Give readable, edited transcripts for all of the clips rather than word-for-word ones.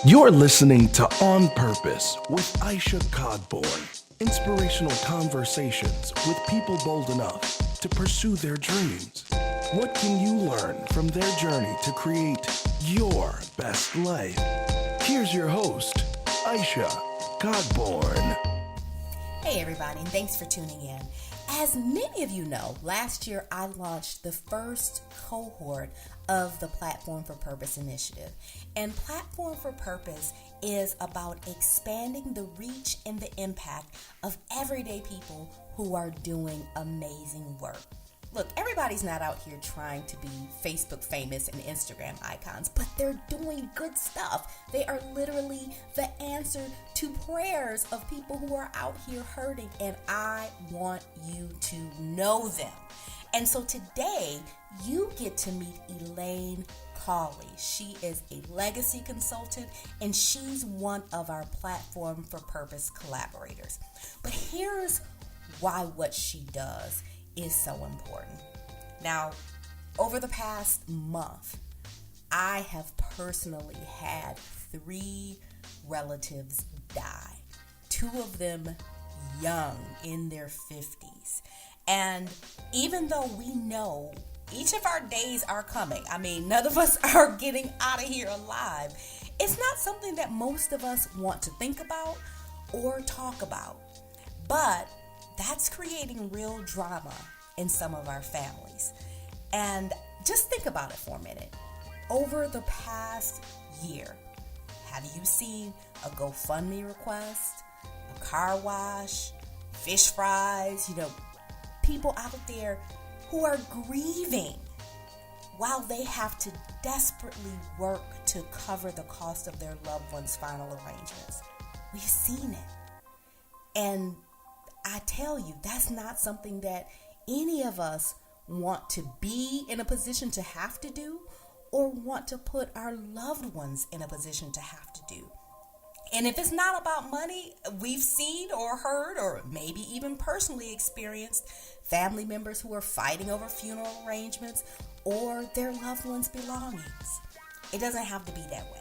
You're listening to On Purpose with Aisha Codborn. Inspirational conversations with people bold enough to pursue their dreams. What can you learn from their journey to create your best life? Here's your host, Aisha Codborn. Hey everybody, and thanks for tuning in. As many of you know, last year I launched the first cohort of the Platform for Purpose initiative. And Platform for Purpose is about expanding the reach and the impact of everyday people who are doing amazing work. Look, everybody's not out here trying to be Facebook famous and Instagram icons, but they're doing good stuff. They are literally the answer to prayers of people who are out here hurting, and I want you to know them. And so today, you get to meet Elaine Cauley. She is a Legacy Consultant, and she's one of our Platform for Purpose collaborators. But here's why what she does is so important. Now, over the past month, I have personally had 3 relatives die. 2 of them young, in their 50s. And even though we know each of our days are coming, I mean, none of us are getting out of here alive, it's not something that most of us want to think about or talk about. But that's creating real drama in some of our families. And just think about it for a minute. Over the past year, have you seen a GoFundMe request, a car wash, fish fries, people out there who are grieving while they have to desperately work to cover the cost of their loved ones' final arrangements? We've seen it. And I tell you, that's not something that any of us want to be in a position to have to do or want to put our loved ones in a position to have to do. And if it's not about money, we've seen or heard or maybe even personally experienced family members who are fighting over funeral arrangements or their loved ones' belongings. It doesn't have to be that way.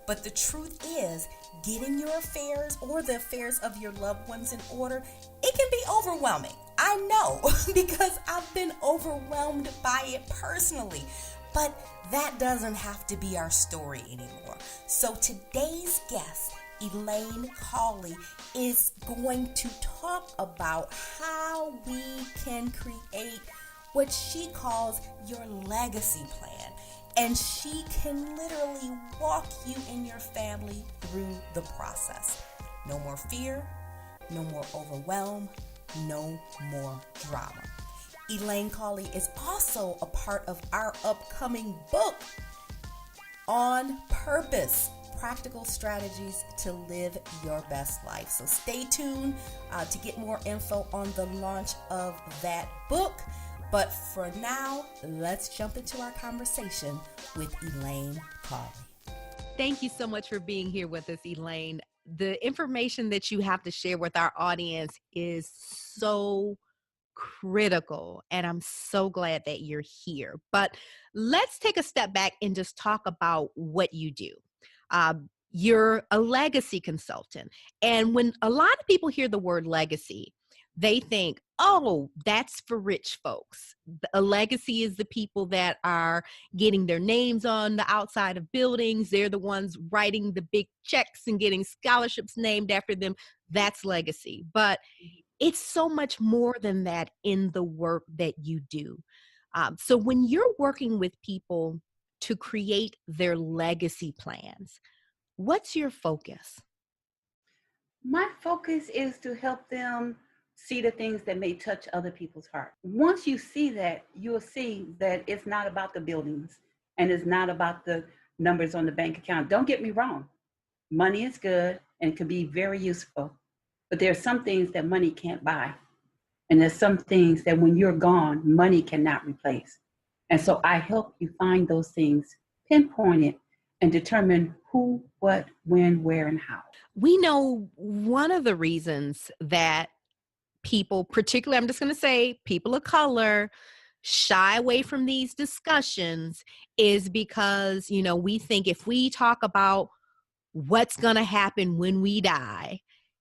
But the truth is, getting your affairs or the affairs of your loved ones in order, it can be overwhelming. I know, because I've been overwhelmed by it personally. But that doesn't have to be our story anymore. So today's guest, Elaine Cauley, is going to talk about how we can create what she calls your legacy plan. And she can literally walk you and your family through the process. No more fear, no more overwhelm, no more drama. Elaine Cauley is also a part of our upcoming book, On Purpose, Practical Strategies to Live Your Best Life. So stay tuned to get more info on the launch of that book. But for now, let's jump into our conversation with Elaine Cauley. Thank you so much for being here with us, Elaine. The information that you have to share with our audience is so critical, and I'm so glad that you're here. But let's take a step back and just talk about what you do. You're a legacy consultant. And when a lot of people hear the word legacy, they think, oh, that's for rich folks. A legacy is the people that are getting their names on the outside of buildings. They're the ones writing the big checks and getting scholarships named after them. That's legacy. But it's so much more than that in the work that you do. So when you're working with people to create their legacy plans, what's your focus? My focus is to help them see the things that may touch other people's heart. Once you see that, you'll see that it's not about the buildings and it's not about the numbers on the bank account. Don't get me wrong. Money is good and can be very useful, but there are some things that money can't buy. And there's some things that when you're gone, money cannot replace. And so I help you find those things, pinpoint it, and determine who, what, when, where, and how. We know one of the reasons that people, particularly, I'm just going to say people of color, shy away from these discussions is because, we think if we talk about what's going to happen when we die,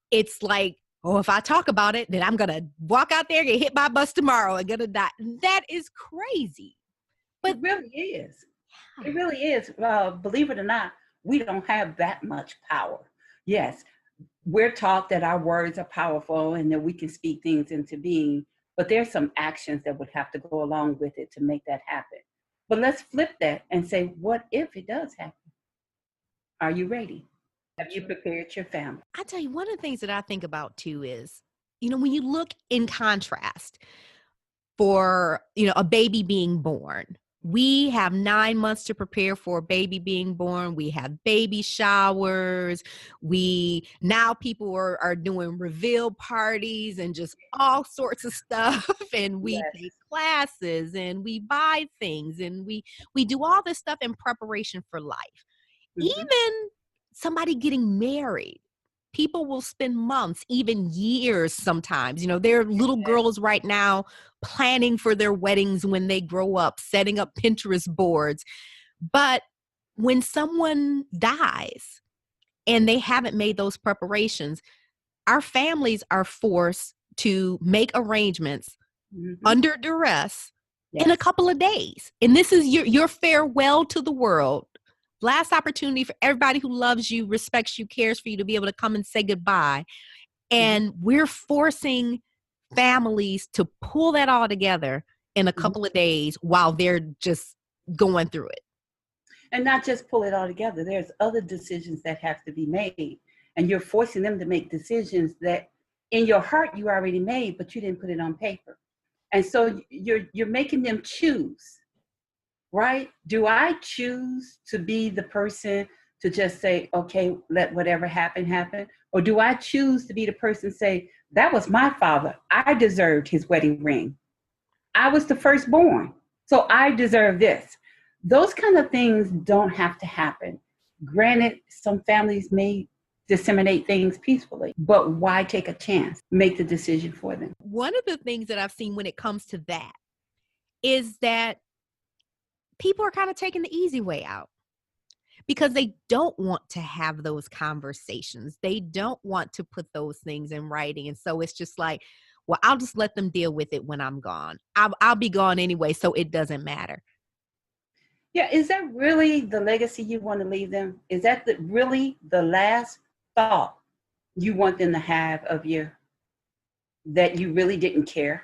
it's like, oh, if I talk about it, then I'm going to walk out there, get hit by a bus tomorrow and going to die. That is crazy. But it really is. It really is. Believe it or not, we don't have that much power. Yes, we're taught that our words are powerful and that we can speak things into being, but there's some actions that would have to go along with it to make that happen. But let's flip that and say, what if it does happen? Are you ready? Have you prepared your family? I tell you, one of the things that I think about too is, when you look in contrast for, a baby being born, we have 9 months to prepare for a baby being born. We have baby showers. Now people are doing reveal parties and just all sorts of stuff. And we Yes. take classes and we buy things and we do all this stuff in preparation for life. Mhm. Even somebody getting married, people will spend months, even years sometimes. There are little girls right now planning for their weddings when they grow up, setting up Pinterest boards. But when someone dies and they haven't made those preparations, our families are forced to make arrangements Mhm. under duress in a Yes. couple of days. And this is your farewell to the world. Last opportunity for everybody who loves you, respects you, cares for you to be able to come and say goodbye. And we're forcing families to pull that all together in a couple of days while they're just going through it. And not just pull it all together. There's other decisions that have to be made. And you're forcing them to make decisions that in your heart you already made, but you didn't put it on paper. And so you're making them choose, right? Do I choose to be the person to just say, okay, let whatever happen, happen? Or do I choose to be the person say, that was my father. I deserved his wedding ring. I was the firstborn, so I deserve this. Those kind of things don't have to happen. Granted, some families may disseminate things peacefully, but why take a chance? Make the decision for them. One of the things that I've seen when it comes to that is that people are kind of taking the easy way out because they don't want to have those conversations. They don't want to put those things in writing. And so it's just like, well, I'll just let them deal with it when I'm gone. I'll be gone anyway, so it doesn't matter. Yeah, is that really the legacy you want to leave them? Is that really the last thought you want them to have of you? That you really didn't care?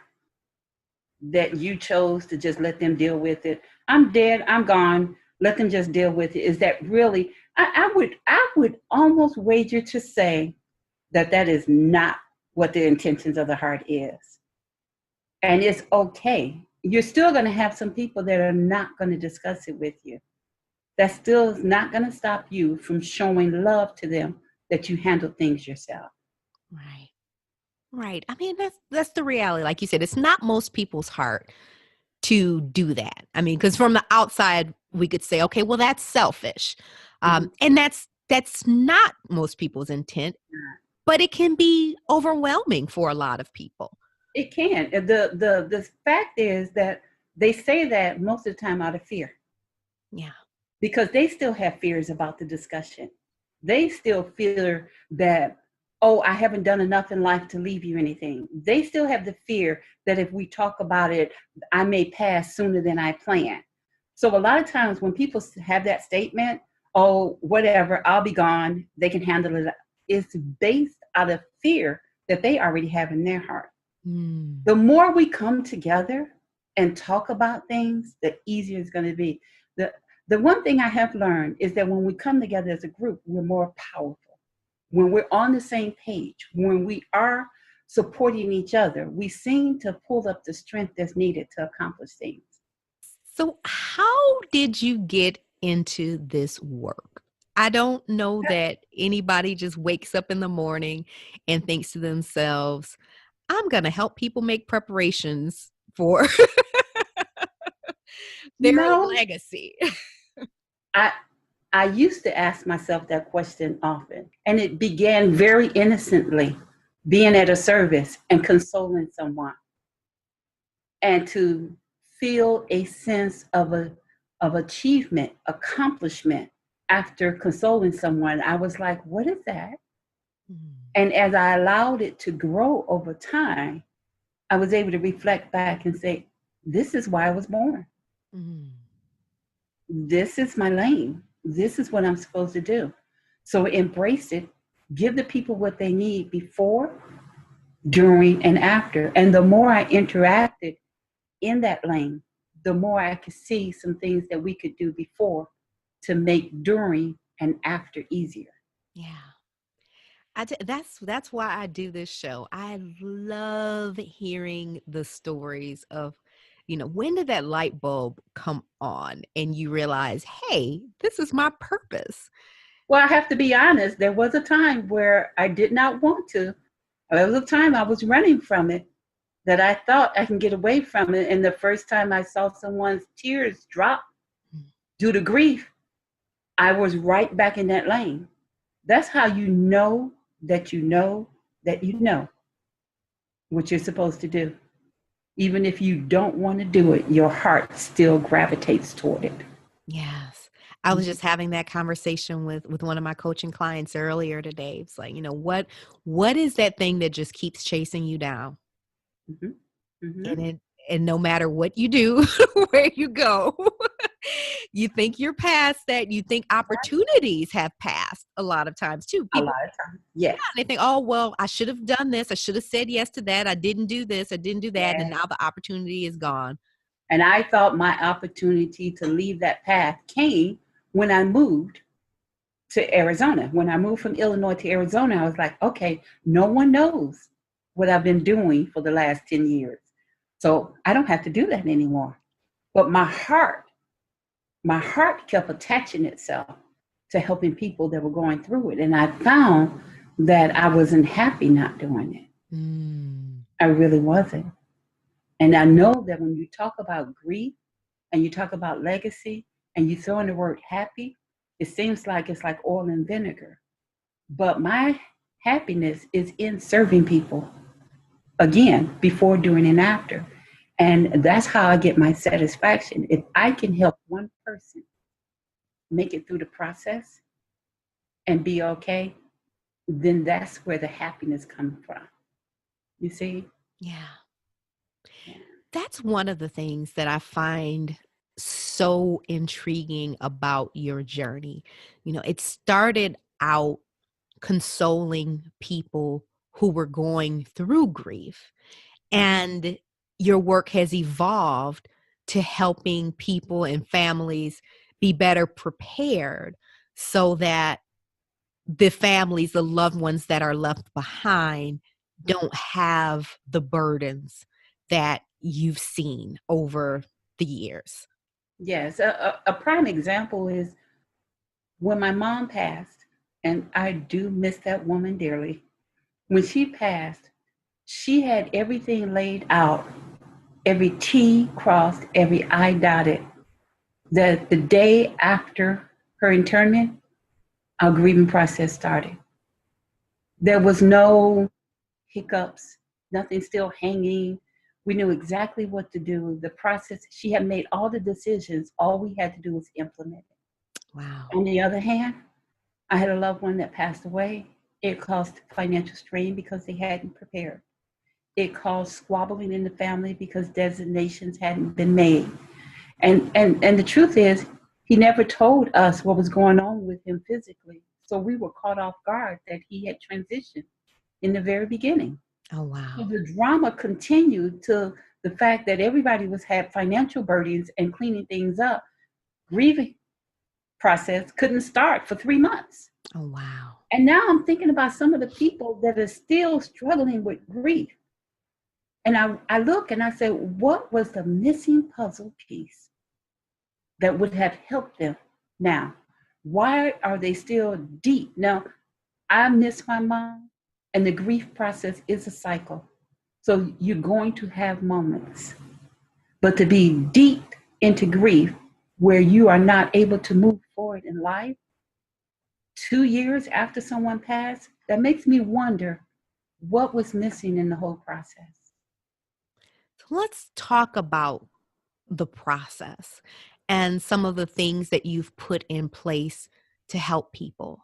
That you chose to just let them deal with it? I'm dead, I'm gone, let them just deal with it. Is that really, I would almost wager to say that is not what the intentions of the heart is. And it's okay. You're still going to have some people that are not going to discuss it with you. That still is not going to stop you from showing love to them, that you handle things yourself. Right. Right. I mean, that's the reality. Like you said, it's not most people's heart to do that. I mean, because from the outside, we could say, okay, well, that's selfish. And that's not most people's intent, but it can be overwhelming for a lot of people. It can. The fact is that they say that most of the time out of fear. Yeah. Because they still have fears about the discussion. They still fear that, oh, I haven't done enough in life to leave you anything. They still have the fear that if we talk about it, I may pass sooner than I plan. So a lot of times when people have that statement, oh, whatever, I'll be gone, they can handle it, it's based out of fear that they already have in their heart. The more we come together and talk about things, the easier it's going to be. The one thing I have learned is that when we come together as a group, we're more powerful. When we're on the same page, when we are supporting each other, we seem to pull up the strength that's needed to accomplish things. So how did you get into this work? I don't know that anybody just wakes up in the morning and thinks to themselves, I'm going to help people make preparations for their legacy. I used to ask myself that question often, and it began very innocently, being at a service and consoling someone, and to feel a sense of achievement, accomplishment after consoling someone, I was like, what is that? Mm. And as I allowed it to grow over time, I was able to reflect back and say, this is why I was born. Mm. This is my lane. This is what I'm supposed to do. So embrace it. Give the people what they need before, during, and after. And the more I interacted in that lane, the more I could see some things that we could do before to make during and after easier. Yeah. That's why I do this show. I love hearing the stories of, when did that light bulb come on and you realize, hey, this is my purpose. Well, I have to be honest, there was a time where I did not want to. There was a time I was running from it, that I thought I can get away from it. And the first time I saw someone's tears drop due to grief, I was right back in that lane. That's how you know that you know that you know what you're supposed to do. Even if you don't want to do it, your heart still gravitates toward it. Yes. I was just having that conversation with one of my coaching clients earlier today. It's like, what is that thing that just keeps chasing you down? Mhm. And Mhm. and no matter what you do, where you go, you think you're past that. You think opportunities have passed a lot of times too. A People, lot of times. Yes. they think, oh, well, I should have done this. I should have said yes to that. I didn't do this. I didn't do that. And Yes. now the opportunity is gone. And I thought my opportunity to leave that path came when I moved to Arizona. When I moved from Illinois to Arizona, I was like, okay, no one knows what I've been doing for the last 10 years. So I don't have to do that anymore. But my heart kept attaching itself to helping people that were going through it. And I found that I wasn't happy not doing it. Mm. I really wasn't. And I know that when you talk about grief and you talk about legacy and you throw in the word happy, it seems like it's like oil and vinegar. But my happiness is in serving people, again, before, during, and after. And that's how I get my satisfaction. If I can help one person make it through the process and be okay, then that's where the happiness comes from. You see? Yeah. Yeah. That's one of the things that I find so intriguing about your journey. It started out consoling people who were going through grief, and your work has evolved to helping people and families be better prepared so that the families, the loved ones that are left behind, don't have the burdens that you've seen over the years. Yes. A prime example is when my mom passed, and I do miss that woman dearly. When she passed, she had everything laid out, every T crossed, every I dotted. That the day after her internment, our grieving process started. There was no hiccups, nothing still hanging. We knew exactly what to do. The process, she had made all the decisions. All we had to do was implement it. Wow. On the other hand, I had a loved one that passed away. It caused financial strain because they hadn't prepared. It caused squabbling in the family because designations hadn't been made. And the truth is, he never told us what was going on with him physically. So we were caught off guard that he had transitioned in the very beginning. Oh, So wow. the drama continued to the fact that everybody had financial burdens and cleaning things up. Grieving process couldn't start for 3 months. Oh, wow. And now I'm thinking about some of the people that are still struggling with grief. And I look and I say, what was the missing puzzle piece that would have helped them now? Why are they still deep? Now, I miss my mom, and the grief process is a cycle. So you're going to have moments. But to be deep into grief where you are not able to move forward in life 2 years after someone passed, that makes me wonder what was missing in the whole process. So let's talk about the process and some of the things that you've put in place to help people.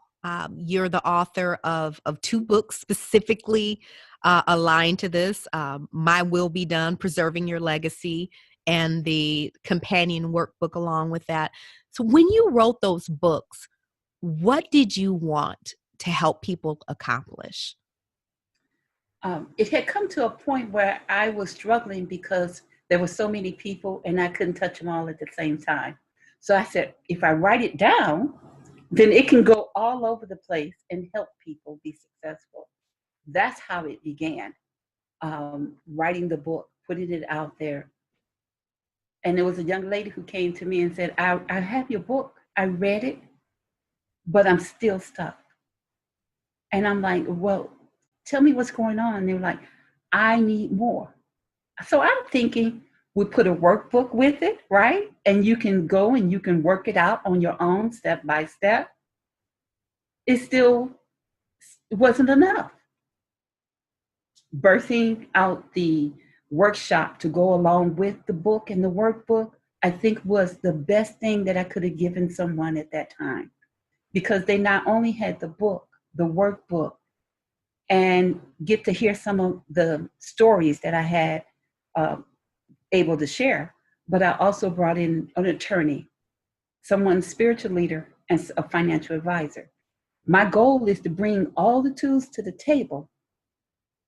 You're the author of 2 books specifically aligned to this. My Will Be Done, Preserving Your Legacy, and the companion workbook along with that. So when you wrote those books, what did you want to help people accomplish? It had come to a point where I was struggling because there were so many people and I couldn't touch them all at the same time. So I said, if I write it down, then it can go all over the place and help people be successful. That's how it began, writing the book, putting it out there. And there was a young lady who came to me and said, I have your book. I read it, but I'm still stuck. And I'm like, well, tell me what's going on. And they were like, I need more. So I'm thinking we put a workbook with it, right? And you can go and you can work it out on your own step by step. It still wasn't enough. Birthing out the workshop to go along with the book and the workbook, I think was the best thing that I could have given someone at that time, because they not only had the book, the workbook, and get to hear some of the stories that I had able to share, but I also brought in an attorney, someone spiritual leader, and a financial advisor. My goal is to bring all the tools to the table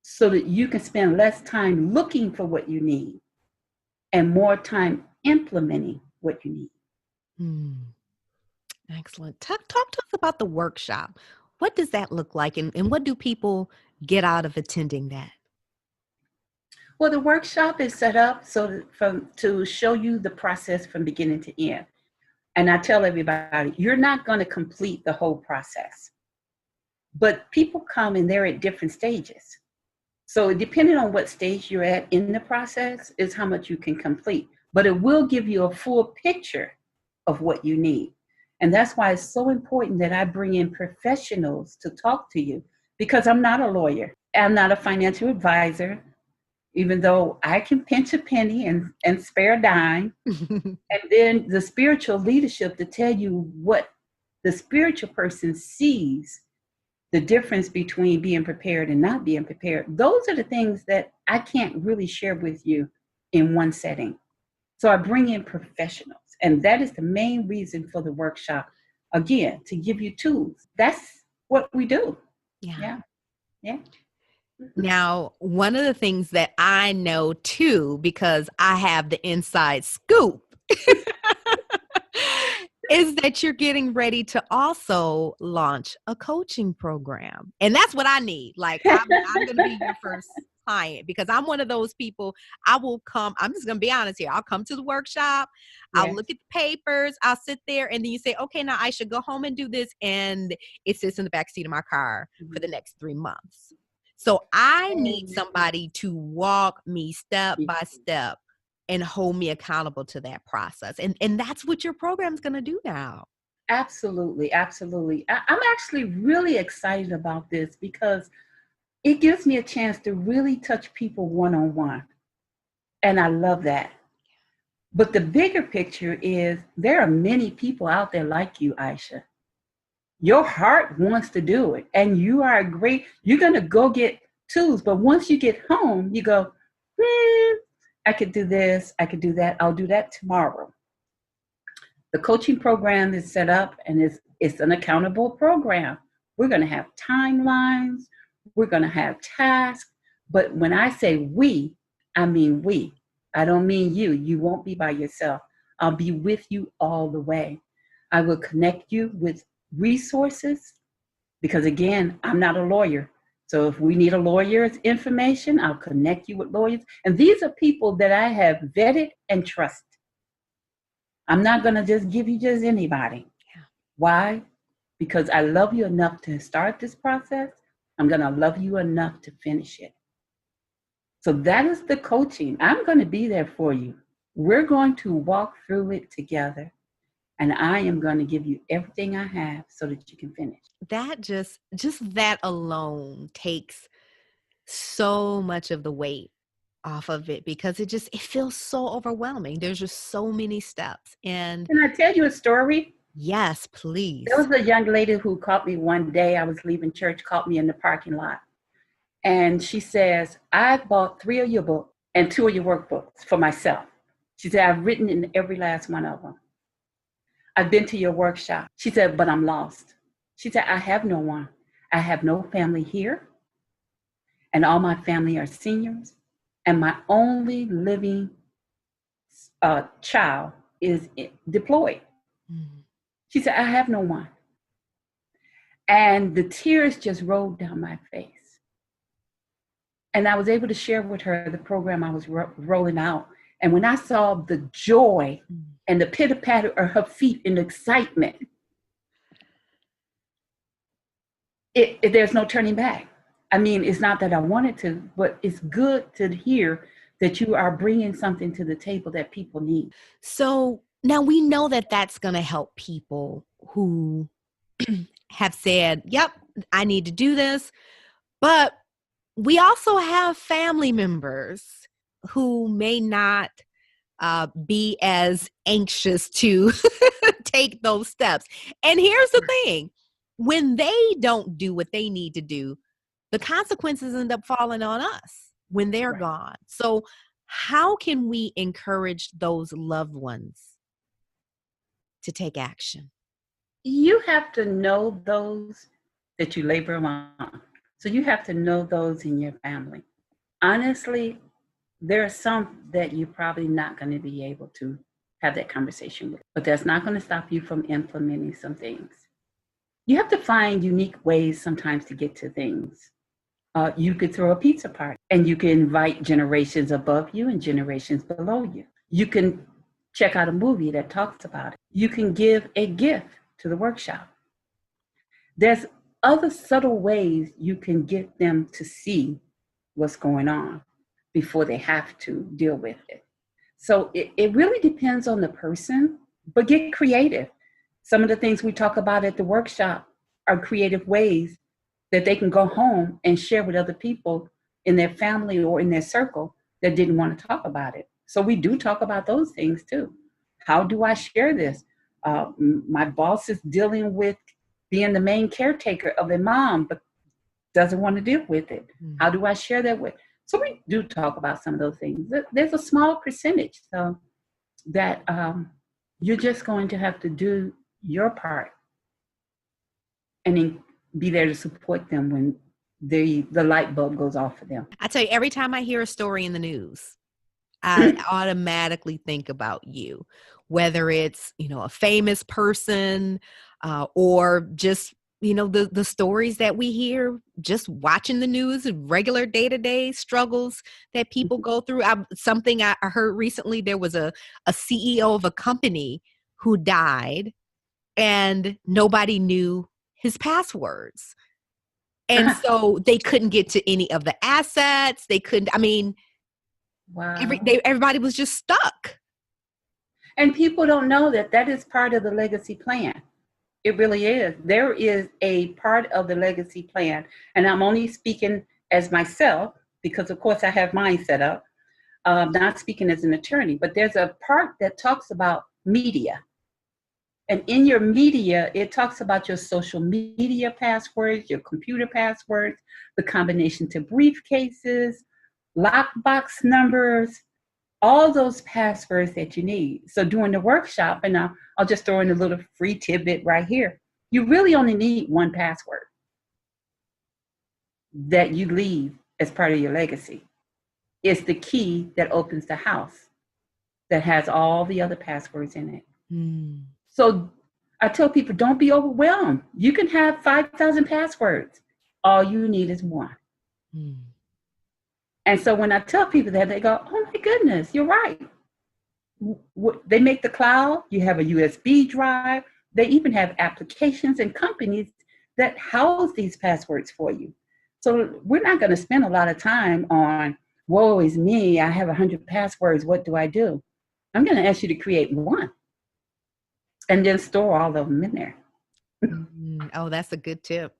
so that you can spend less time looking for what you need and more time implementing what you need. Excellent. Talk to us about the workshop. What does that look like, and what do people get out of attending that? Well, the workshop is set up to show you the process from beginning to end. And I tell everybody, you're not going to complete the whole process, but people come and they're at different stages. So depending on what stage you're at in the process is how much you can complete, but it will give you a full picture of what you need. And that's why it's so important that I bring in professionals to talk to you, because I'm not a lawyer. I'm not a financial advisor, even though I can pinch a penny and spare a dime. And then the spiritual leadership to tell you what the spiritual person sees, the difference between being prepared and not being prepared. Those are the things that I can't really share with you in one setting. So I bring in professionals, and that is the main reason for the workshop. Again, to give you tools. That's what we do. Yeah. Now, one of the things that I know too, because I have the inside scoop, is that you're getting ready to also launch a coaching program. And that's what I need. Like, I'm going to be your first client, because I'm one of those people. I'm just going to be honest here. I'll come to the workshop. Yes. I'll look at the papers. I'll sit there, and then you say, okay, now I should go home and do this. And it sits in the backseat of my car for the next 3 months. So I need somebody to walk me step by step and hold me accountable to that process. And that's what your program's going to do now. Absolutely. Absolutely. I'm actually really excited about this because it gives me a chance to really touch people one-on-one. And I love that. But the bigger picture is there are many people out there like you, Aisha. Your heart wants to do it. And you're going to go get tools. But once you get home, you go, I could do this, I could do that, I'll do that tomorrow. The coaching program is set up, and it's an accountable program. We're going to have timelines, we're going to have tasks, but when I say we, I mean we. I don't mean you. You won't be by yourself. I'll be with you all the way. I will connect you with resources, because again, I'm not a lawyer. So if we need a lawyer's information, I'll connect you with lawyers. And these are people that I have vetted and trust. I'm not going to just give you just anybody. Yeah. Why? Because I love you enough to start this process. I'm going to love you enough to finish it. So that is the coaching. I'm going to be there for you. We're going to walk through it together. And I am going to give you everything I have so that you can finish. That just that alone takes so much of the weight off of it, because it feels so overwhelming. There's just so many steps. And can I tell you a story? Yes, please. There was a young lady who caught me one day. I was leaving church, caught me in the parking lot. And she says, I bought 3 of your books and 2 of your workbooks for myself. She said, I've written in every last one of them. I've been to your workshop. She said, but I'm lost. She said, I have no one. I have no family here. And all my family are seniors. And my only living child is deployed. Mm-hmm. She said, I have no one. And the tears just rolled down my face. And I was able to share with her the program I was rolling out. And when I saw the joy and the pitter-patter of her feet in excitement, there's no turning back. I mean, it's not that I wanted to, but it's good to hear that you are bringing something to the table that people need. So now we know that that's going to help people who have said, yep, I need to do this. But we also have family members who may not be as anxious to take those steps. And here's the thing. When they don't do what they need to do, the consequences end up falling on us when they're gone. So how can we encourage those loved ones to take action? You have to know those that you labor among. So you have to know those in your family. Honestly, there are some that you're probably not going to be able to have that conversation with, but that's not going to stop you from implementing some things. You have to find unique ways sometimes to get to things. You could throw a pizza party and you can invite generations above you and generations below you. You can check out a movie that talks about it. You can give a gift to the workshop. There's other subtle ways you can get them to see what's going on before they have to deal with it. So it really depends on the person, but get creative. Some of the things we talk about at the workshop are creative ways that they can go home and share with other people in their family or in their circle that didn't want to talk about it. So we do talk about those things too. How do I share this? My boss is dealing with being the main caretaker of a mom, but doesn't want to deal with it. How do I share that with? So we do talk about some of those things. There's a small percentage so that you're just going to have to do your part and then be there to support them when the light bulb goes off for them. I tell you, every time I hear a story in the news, I automatically think about you, whether it's, a famous person or just, the stories that we hear just watching the news, regular day-to-day struggles that people go through. Something I heard recently, there was a CEO of a company who died and nobody knew his passwords. And so they couldn't get to any of the assets. They couldn't, wow. Everybody was just stuck. And people don't know that is part of the legacy plan. It really is. There is a part of the legacy plan, and I'm only speaking as myself because, of course, I have mine set up, not speaking as an attorney, but there's a part that talks about media. And in your media, it talks about your social media passwords, your computer passwords, the combination to briefcases, lockbox numbers, all those passwords that you need. So during the workshop, and I'll just throw in a little free tidbit right here. You really only need one password that you leave as part of your legacy. It's the key that opens the house that has all the other passwords in it. So I tell people, don't be overwhelmed. You can have 5,000 passwords. All you need is one. And so when I tell people that, they go, oh my goodness, you're right. They make the cloud. You have a USB drive. They even have applications and companies that house these passwords for you. So we're not going to spend a lot of time on, woe is me, I have 100 passwords, what do I do? I'm going to ask you to create one and then store all of them in there. Oh, that's a good tip.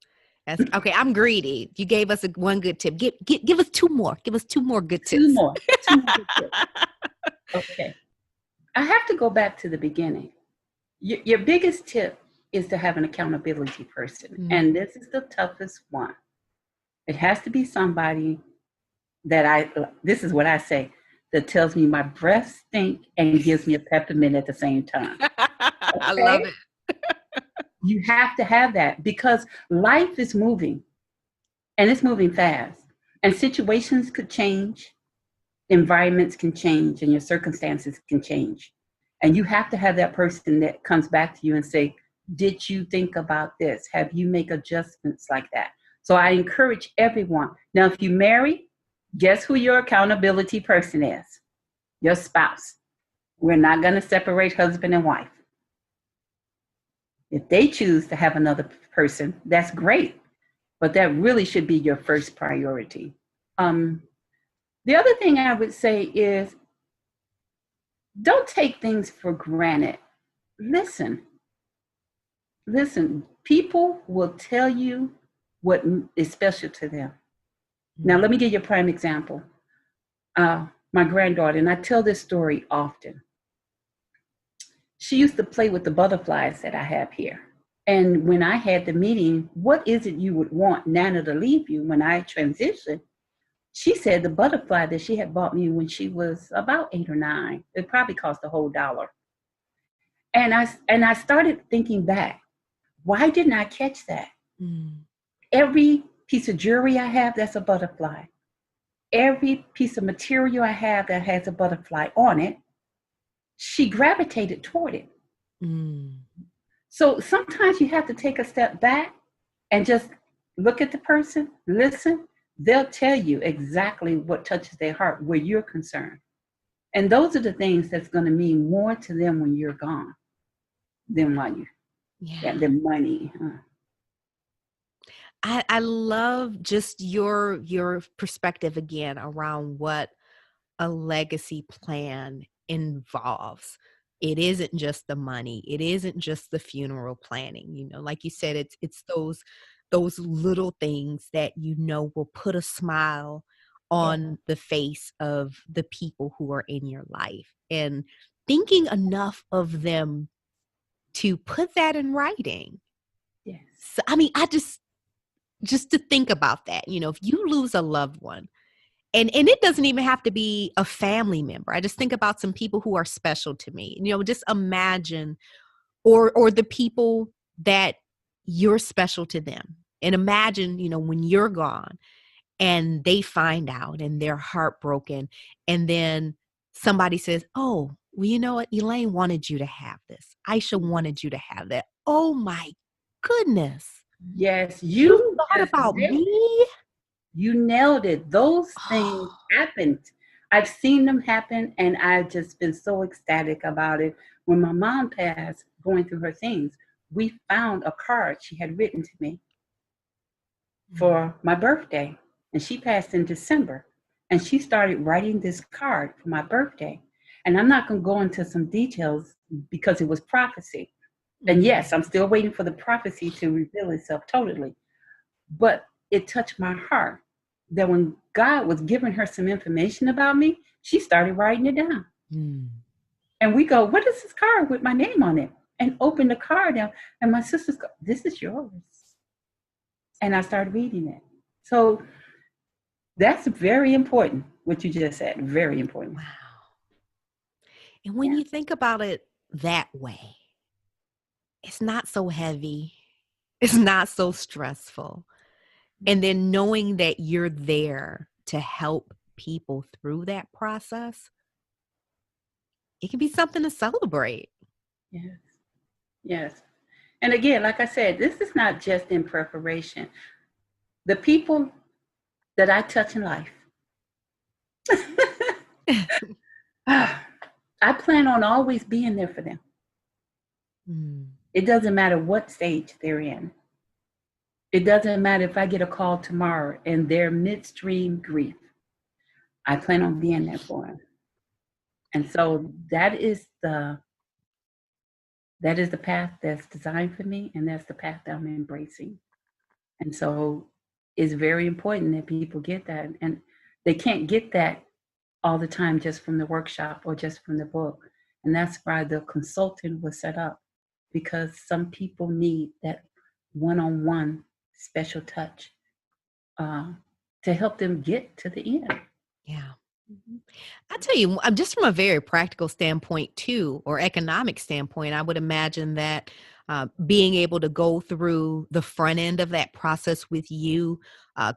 Okay, I'm greedy. You gave us one good tip. Give us two more. Give us two more good tips. Two more good tips. Okay. I have to go back to the beginning. Your biggest tip is to have an accountability person. Mm. And this is the toughest one. It has to be somebody this is what I say, that tells me my breath stink and gives me a peppermint at the same time. I love Okay? it. You have to have that because life is moving and it's moving fast. And situations could change, environments can change, and your circumstances can change. And you have to have that person that comes back to you and say, did you think about this? Have you make adjustments like that? So I encourage everyone. Now, if you marry, guess who your accountability person is? Your spouse. We're not going to separate husband and wife. If they choose to have another person, that's great. But that really should be your first priority. The other thing I would say is don't take things for granted. Listen. People will tell you what is special to them. Now, let me give you a prime example. My granddaughter, and I tell this story often. She used to play with the butterflies that I have here. And when I had the meeting, what is it you would want Nana to leave you when I transitioned? She said the butterfly that she had bought me when she was about 8 or 9, it probably cost a whole $1. And I started thinking back, why didn't I catch that? Mm. Every piece of jewelry I have, that's a butterfly. Every piece of material I have that has a butterfly on it, she gravitated toward it. Mm. So sometimes you have to take a step back and just look at the person, listen. They'll tell you exactly what touches their heart where you're concerned. And those are the things that's going to mean more to them when you're gone than while you than money. I love just your perspective again around what a legacy plan involves. It isn't just the money. It isn't just the funeral planning. You know, like you said, it's those little things that you know will put a smile on the face of the people who are in your life, and thinking enough of them to put that in writing. Yes. So, I mean, I just to think about that, you know, if you lose a loved one, and it doesn't even have to be a family member. I just think about some people who are special to me. You know, just imagine, or the people that you're special to them. And imagine, you know, when you're gone and they find out and they're heartbroken, and then somebody says, "Oh, well, you know what? Elaine wanted you to have this. Aisha wanted you to have that." Oh my goodness. Yes, You you thought just about nailed it. me? You nailed it. Those things Oh, happened. I've seen them happen, and I've just been so ecstatic about it. When my mom passed, going through her things, we found a card she had written to me for my birthday, and she passed in December. And she started writing this card for my birthday. And I'm not going to go into some details because it was prophecy. And yes, I'm still waiting for the prophecy to reveal itself totally. But it touched my heart that when God was giving her some information about me, she started writing it down. And we go, "What is this card with my name on it?" And open the card down. And my sisters go, "This is yours." And I started reading it. So that's very important, what you just said. Very important. wow. And when you think about it that way, it's not so heavy. It's not so stressful. And then knowing that you're there to help people through that process, it can be something to celebrate. Yes. Yes. And again, like I said, this is not just in preparation. The people that I touch in life, I plan on always being there for them. It doesn't matter what stage they're in. It doesn't matter if I get a call tomorrow and they're midstream grief. I plan on being there for them. And so that is the path that's designed for me, and that's the path that I'm embracing. And so it's very important that people get that. And they can't get that all the time just from the workshop or just from the book. And that's why the consultant was set up, because some people need that one-on-one special touch uh, to help them get to the end. Yeah. Mhm. I tell you, just from a very practical standpoint too, or economic standpoint, I would imagine that being able to go through the front end of that process with you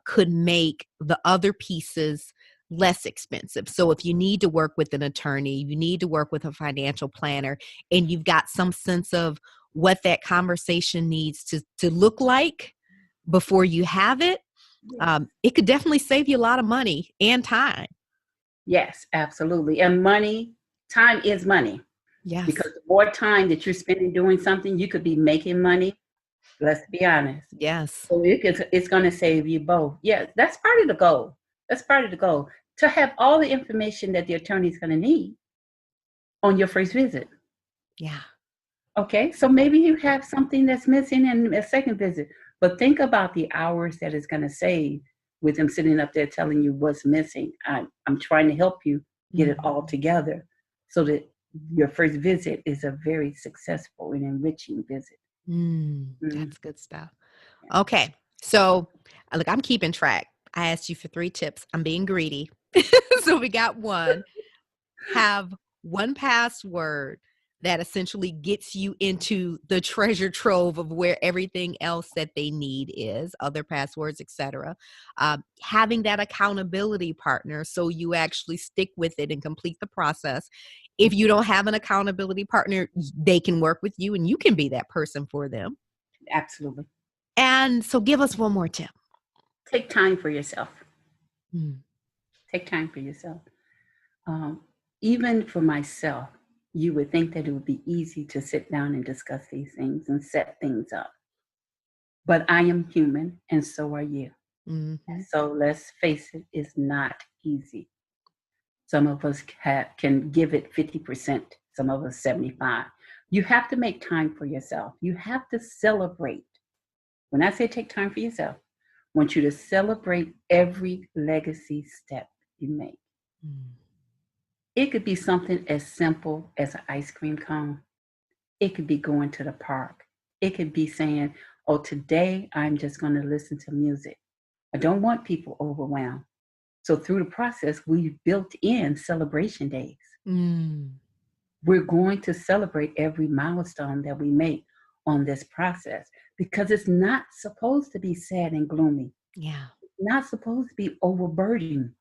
could make the other pieces less expensive. So if you need to work with an attorney, you need to work with a financial planner, and you've got some sense of what that conversation needs to look like before you have it, Yes. it could definitely save you a lot of money and time. Yes, absolutely. And time is money, Yes. because the more time that you're spending doing something, you could be making money. Let's be honest. Yes. So it's going to save you both. Yeah, that's part of the goal. That's part of the goal, to have all the information that the attorney is going to need on your first visit. Yeah. Okay, so maybe you have something that's missing in a second visit, but think about the hours that it's going to save with them sitting up there telling you what's missing. I'm trying to help you get it all together so that your first visit is a very successful and enriching visit. That's good stuff. Okay. So, look, I'm keeping track. I asked you for 3 tips. I'm being greedy. So we got one. Have one password that essentially gets you into the treasure trove of where everything else that they need is, other passwords, etc. Having that accountability partner so you actually stick with it and complete the process. If you don't have an accountability partner, they can work with you and you can be that person for them. Absolutely. And so give us one more tip. Take time for yourself. Mm. Take time for yourself. Um, Even for myself, you would think that it would be easy to sit down and discuss these things and set things up. But I am human, and so are you. Mhm. So let's face it, it's not easy. Some of us can give it 50%, some of us 75. You have to make time for yourself. You have to celebrate. When I say take time for yourself, I want you to celebrate every legacy step you make. Mm. It could be something as simple as an ice cream cone. It could be going to the park. It could be saying, oh, today I'm just going to listen to music. I don't want people overwhelmed. So through the process, we built in celebration days. Mm. We're going to celebrate every milestone that we make on this process, because it's not supposed to be sad and gloomy. Yeah. It's not supposed to be overburdening.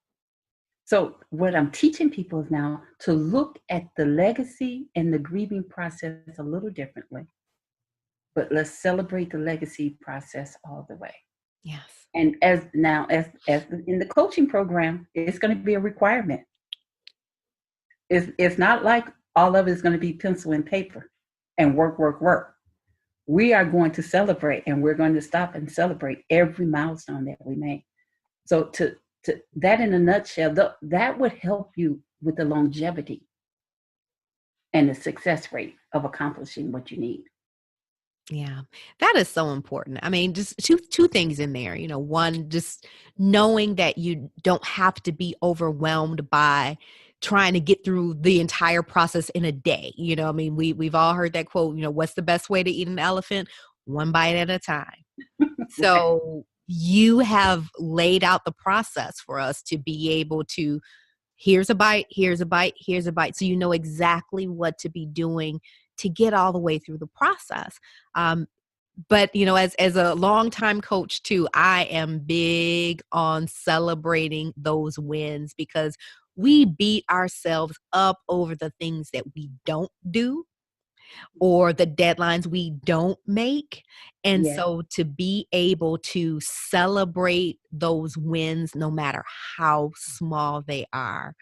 So what I'm teaching people is now to look at the legacy and the grieving process a little differently. But let's celebrate the legacy process all the way. Yes. And as in the coaching program, it's going to be a requirement. It's not like all of it is going to be pencil and paper and work, work, work. We are going to celebrate, and we're going to stop and celebrate every milestone that we make. So to that in a nutshell, that would help you with the longevity and the success rate of accomplishing what you need. Yeah, that is so important. I mean, just two things in there. One, just knowing that you don't have to be overwhelmed by trying to get through the entire process in a day. I mean, we've all heard that quote. What's the best way to eat an elephant? One bite at a time. Right. So you have laid out the process for us to be able to. Here's a bite. Here's a bite. Here's a bite. So you know exactly what to be doing to get all the way through the process. But as a longtime coach too, I am big on celebrating those wins, because we beat ourselves up over the things that we don't do or the deadlines we don't make. And Yeah. so to be able to celebrate those wins, no matter how small they are,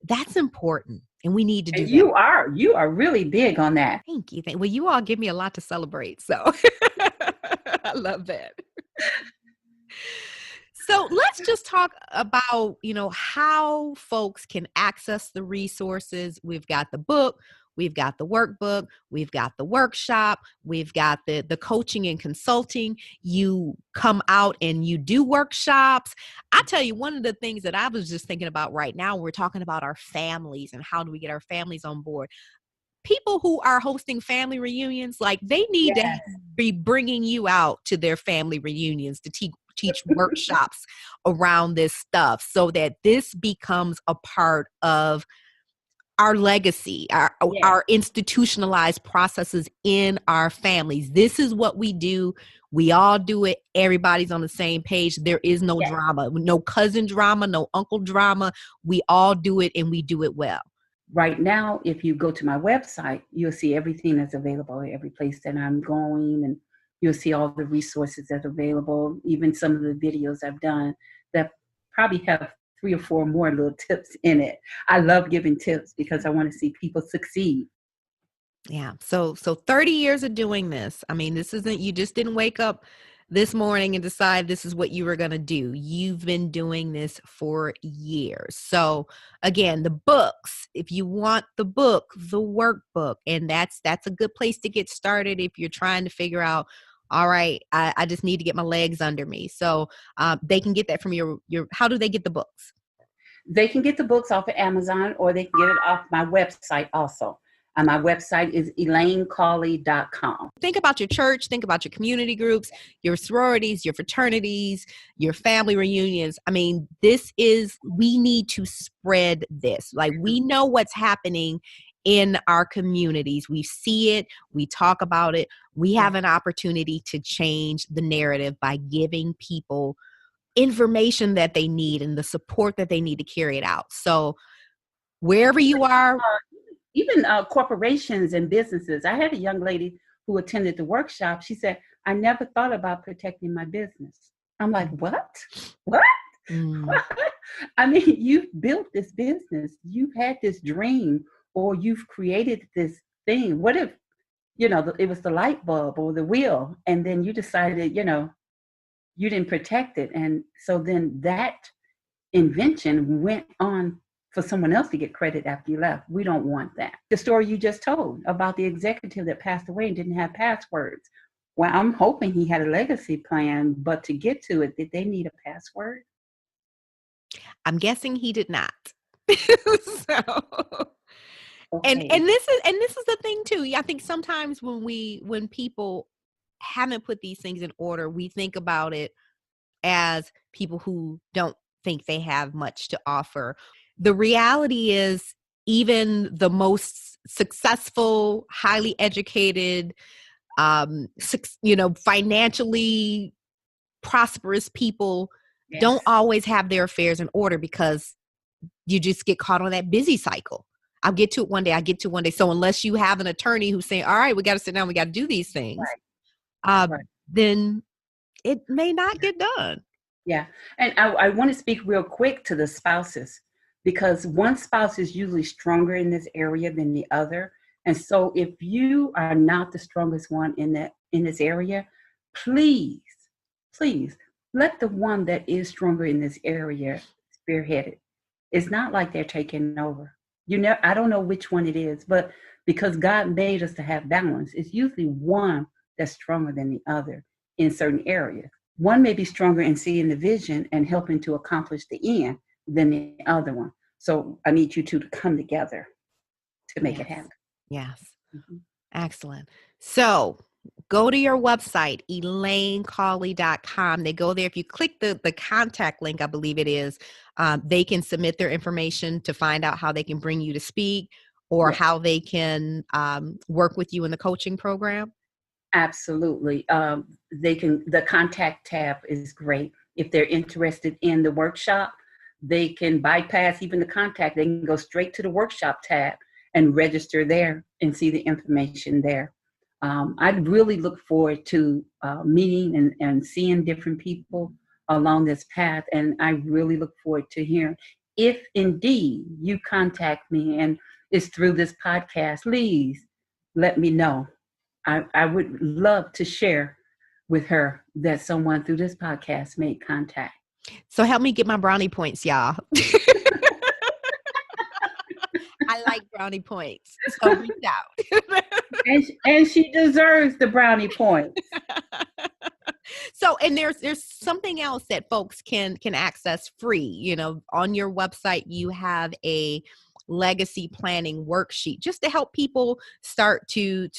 that's important. And we need to do And that. you are really big on that. Thank you. Well, you all give me a lot to celebrate. So I love that. So let's just talk about, how folks can access the resources. We've got the book, we've got the workbook, we've got the workshop, we've got the coaching and consulting. You come out and you do workshops. I tell you, one of the things that I was just thinking about right now, we're talking about our families and how do we get our families on board. people who are hosting family reunions, like they need to Yes. be bringing you out to their family reunions to teach workshops around this stuff so that this becomes a part of our legacy, Yes. our institutionalized processes in our families. This is what we do. We all do it. Everybody's on the same page. There is no Yes. drama, no cousin drama, no uncle drama. We all do it and we do it well. Right now, if you go to my website, you'll see everything that's available, every place that I'm going, and you'll see all the resources that are available, even some of the videos I've done that probably have 3 or 4 more little tips in it. I love giving tips because I want to see people succeed. Yeah. So 30 years of doing this. I mean, this isn't, you just didn't wake up this morning and decide this is what you were going to do. You've been doing this for years. So again, the books, if you want the book, the workbook, and that's a good place to get started if you're trying to figure out, all right, I just need to get my legs under me. So they can get that from your, how do they get the books? They can get the books off of Amazon, or they can get it off my website also. My website is elainecauley.com. Think about your church, think about your community groups, your sororities, your fraternities, your family reunions. I mean, we need to spread this. Like, we know what's happening in our communities. We see it, we talk about it. We have an opportunity to change the narrative by giving people information that they need and the support that they need to carry it out. So wherever you are, Even corporations and businesses. I had a young lady who attended the workshop. She said, I never thought about protecting my business. I'm like, what? What? Mm. I mean, you've built this business. You've had this dream, or you've created this thing. What if, it was the light bulb or the wheel, and then you decided, you didn't protect it. And so then that invention went on for someone else to get credit after you left. We don't want that. The story you just told about the executive that passed away and didn't have passwords. Well, I'm hoping he had a legacy plan, but to get to it, did they need a password? I'm guessing he did not. So, Okay. and this is the thing too. I think sometimes when people haven't put these things in order, we think about it as people who don't think they have much to offer. The reality is, even the most successful, highly educated, financially prosperous people don't always have their affairs in order because you just get caught on that busy cycle. I'll get to it one day. So unless you have an attorney who's saying, all right, we got to sit down, we got to do these things, Right. then it may not get done. Yeah. And I want to speak real quick to the spouses, because one spouse is usually stronger in this area than the other. And so if you are not the strongest one in this area, please let the one that is stronger in this area spearhead it. It's not like they're taking over. I don't know which one it is, but because God made us to have balance, it's usually one that's stronger than the other in certain areas. One may be stronger in seeing the vision and helping to accomplish the end than the other one. So I need you two to come together to make it happen. Yes. Mm-hmm. Excellent. So go to your website, elainecauley.com. They go there. If you click the contact link, I believe it is, they can submit their information to find out how they can bring you to speak or how they can work with you in the coaching program. Absolutely. The contact tab is great. If they're interested in the workshop, they can bypass even the contact. They can go straight to the workshop tab and register there and see the information there. I'd really look forward to meeting and seeing different people along this path. And I really look forward to hearing if indeed you contact me and it's through this podcast, please let me know. I would love to share with her that someone through this podcast made contact. So help me get my brownie points, y'all. I like brownie points. So reach out. and she deserves the brownie points. So, and there's something else that folks can access free. On your website, you have a legacy planning worksheet, just to help people start to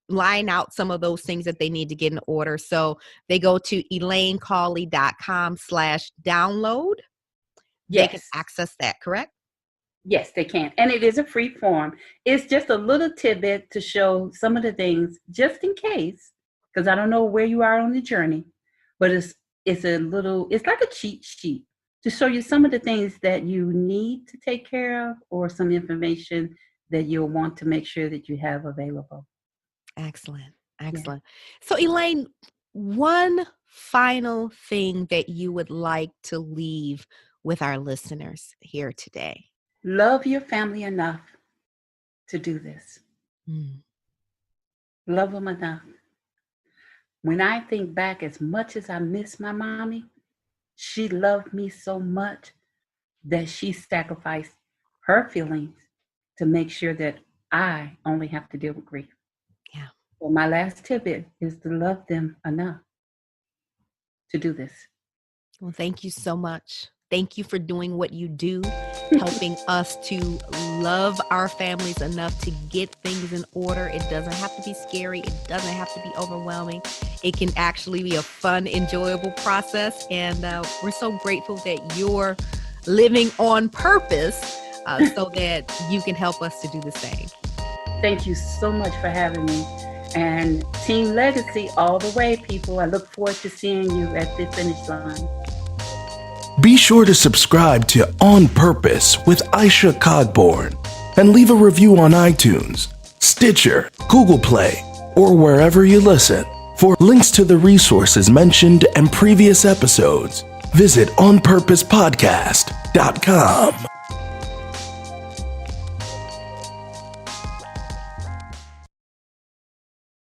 line out some of those things that they need to get in order. So they go to elainecauley.com/download. They can Yes. access that, correct? Yes, they can. And it is a free form. It's just a little tidbit to show some of the things, just in case, because I don't know where you are on the journey, but it's like a cheat sheet to show you some of the things that you need to take care of, or some information that you'll want to make sure that you have available. Excellent. Excellent. Yeah. So Elaine, one final thing that you would like to leave with our listeners here today. Love your family enough to do this. Love them enough. When I think back, as much as I miss my mommy, she loved me so much that she sacrificed her feelings to make sure that I only have to deal with grief. Yeah. So my last tidbit is to love them enough to do this. Well, thank you so much. Thank you for doing what you do, helping us to love our families enough to get things in order. It doesn't have to be scary. It doesn't have to be overwhelming. It can actually be a fun, enjoyable process. And we're so grateful that you're living on purpose so that you can help us to do the same. Thank you so much for having me. And Team Legacy all the way, people. I look forward to seeing you at the finish line. Be sure to subscribe to On Purpose with Aisha Codborn and leave a review on iTunes, Stitcher, Google Play, or wherever you listen. For links to the resources mentioned and previous episodes, visit onpurposepodcast.com.